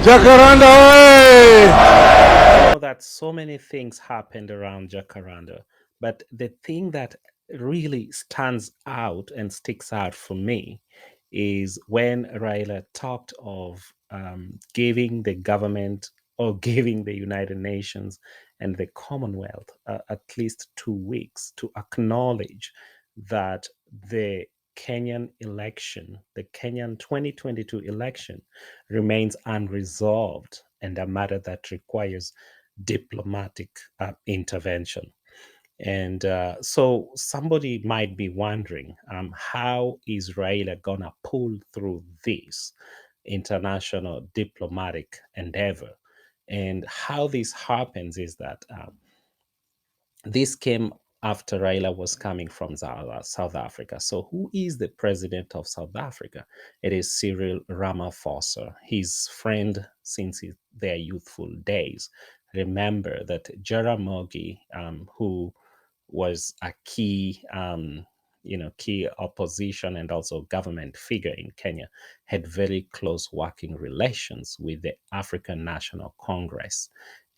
Jacaranda, I know that so many things happened around Jacaranda, but the thing that really stands out and sticks out for me is when Raila talked of giving the government or giving the United Nations and the Commonwealth at least 2 weeks to acknowledge that the Kenyan election, the Kenyan 2022 election, remains unresolved and a matter that requires diplomatic intervention. And so somebody might be wondering, how is Israel gonna pull through this international diplomatic endeavor? And how this happens is that this came after Raila was coming from South Africa. So, who is the president of South Africa? It is Cyril Ramaphosa, his friend since their youthful days. Remember that Jaramogi, who was a key, key opposition and also government figure in Kenya, had very close working relations with the African National Congress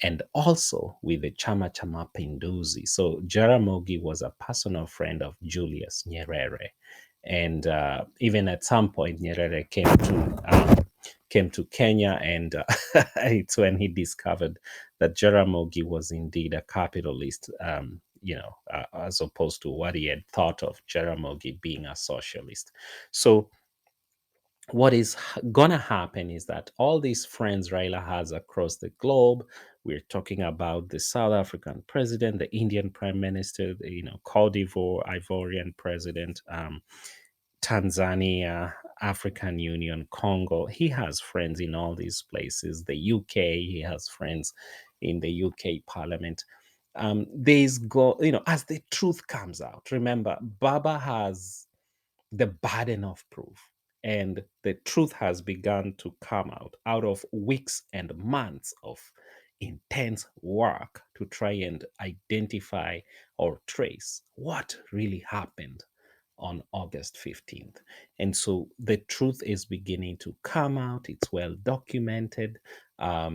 and also with the Chama cha Mapinduzi. So Jaramogi was a personal friend of Julius Nyerere, and even at some point Nyerere came to Kenya, and it's when he discovered that Jaramogi was indeed a capitalist. As opposed to what he had thought of Jaramogi being a socialist. So what is gonna happen is that all these friends Raila has across the globe, we're talking about the South African president, the Indian prime minister, Cote d'Ivoire, Ivorian president, Tanzania, African Union, Congo. He has friends in all these places. The UK, he has friends in the UK Parliament. There's as the truth comes out. Remember, Baba has the burden of proof. And the truth has begun to come out of weeks and months of intense work to try and identify or trace what really happened on August 15th. And so the truth is beginning to come out. It's well documented. A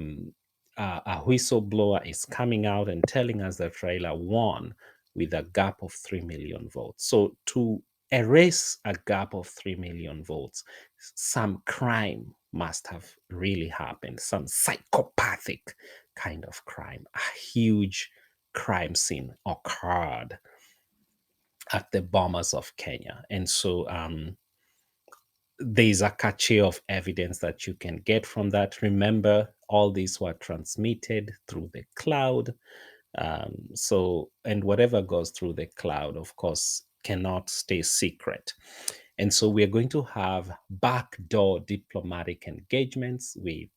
whistleblower is coming out and telling us that Raila won with a gap of 3 million votes. So to erase a gap of 3 million votes, some crime must have really happened, some psychopathic kind of crime. A huge crime scene occurred at the Bombers of Kenya. And so there's a cache of evidence that you can get from that. Remember, all these were transmitted through the cloud. And whatever goes through the cloud, of course, cannot stay secret. And so we're going to have backdoor diplomatic engagements with,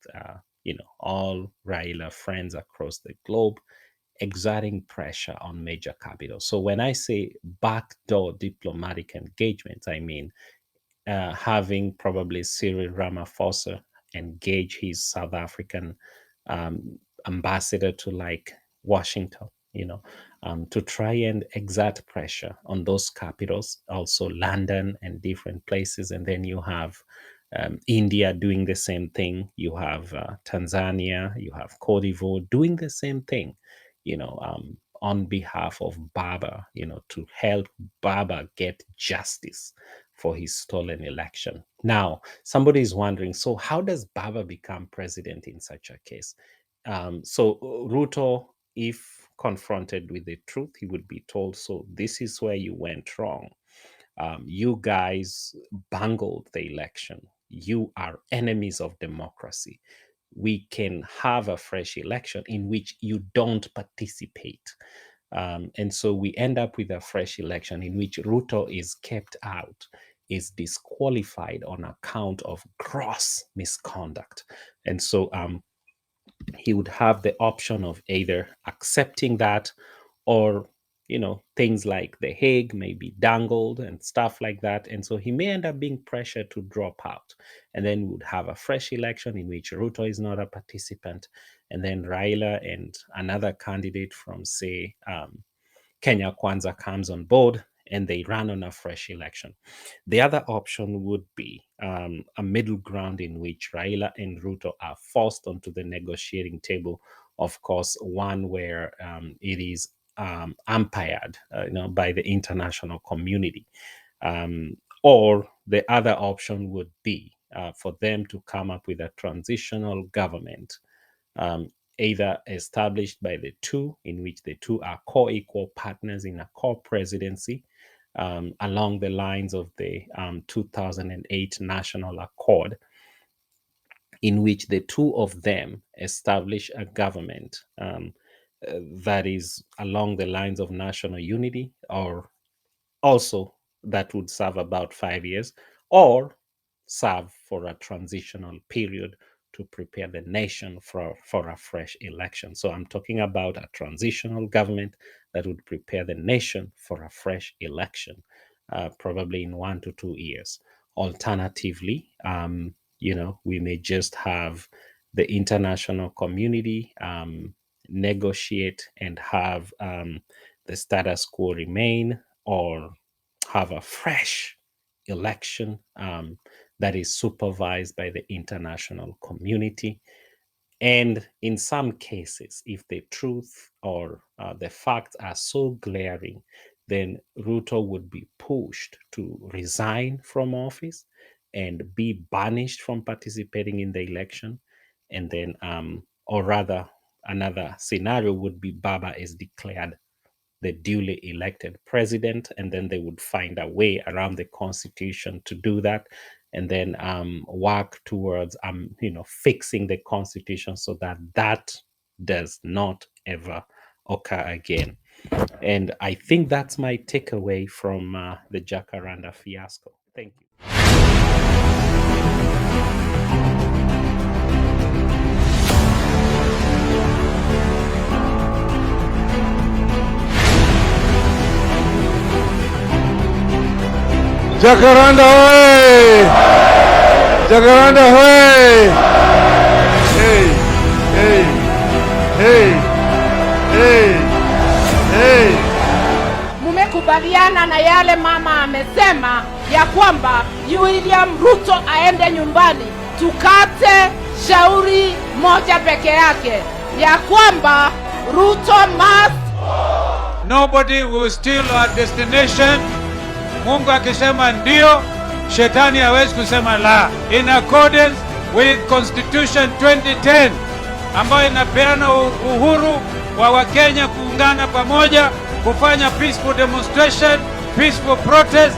all Raila friends across the globe, exerting pressure on major capitals. So when I say backdoor diplomatic engagements, I mean having probably Cyril Ramaphosa engage his South African um, ambassador to like Washington, to try and exert pressure on those capitals, also London and different places. And then you have India doing the same thing. You have Tanzania, you have Cote d'Ivoire doing the same thing, on behalf of Baba, to help Baba get justice for his stolen election. Now, somebody is wondering, so how does Baba become president in such a case? So Ruto, if confronted with the truth, he would be told, so this is where you went wrong. You guys bungled the election. You are enemies of democracy. We can have a fresh election in which you don't participate. And so we end up with a fresh election in which Ruto is kept out, is disqualified on account of gross misconduct. And so he would have the option of either accepting that, or things like the Hague may be dangled and stuff like that. And so he may end up being pressured to drop out, and then we would have a fresh election in which Ruto is not a participant, and then Raila and another candidate from, say, Kenya Kwanza comes on board, and they run on a fresh election. The other option would be a middle ground in which Raila and Ruto are forced onto the negotiating table. Of course, one where it is umpired, by the international community. Or the other option would be for them to come up with a transitional government, either established by the two, in which the two are co-equal partners in a co-presidency, along the lines of the 2008 National Accord, in which the two of them establish a government that is along the lines of national unity, or also that would serve about 5 years, or serve for a transitional period to prepare the nation for a fresh election. So I'm talking about a transitional government that would prepare the nation for a fresh election, probably in 1 to 2 years. Alternatively, we may just have the international community negotiate and have the status quo remain, or have a fresh election that is supervised by the international community. And in some cases, if the truth or the facts are so glaring, then Ruto would be pushed to resign from office and be banished from participating in the election. And then, or rather, another scenario would be Baba is declared the duly elected president, and then they would find a way around the constitution to do that, and then work towards fixing the constitution so that that does not ever occur again. And I think that's my takeaway from the Jacaranda fiasco. Thank you. Jacaranda hoy! Jacaranda hoy! Hey! Hey! Hey! Hey! Hey! Mumekubaliana na yale mama amesema ya kwamba William Ruto aende nyumbani, tukate shauri moja peke yake ya kwamba Ruto must. Nobody will steal our destination. Mungu akisema ndio, shetani hawezi kusema la. In accordance with Constitution 2010 ambayo inapeana uhuru wa Wakenya kuungana pamoja, kufanya peaceful demonstration, peaceful protest.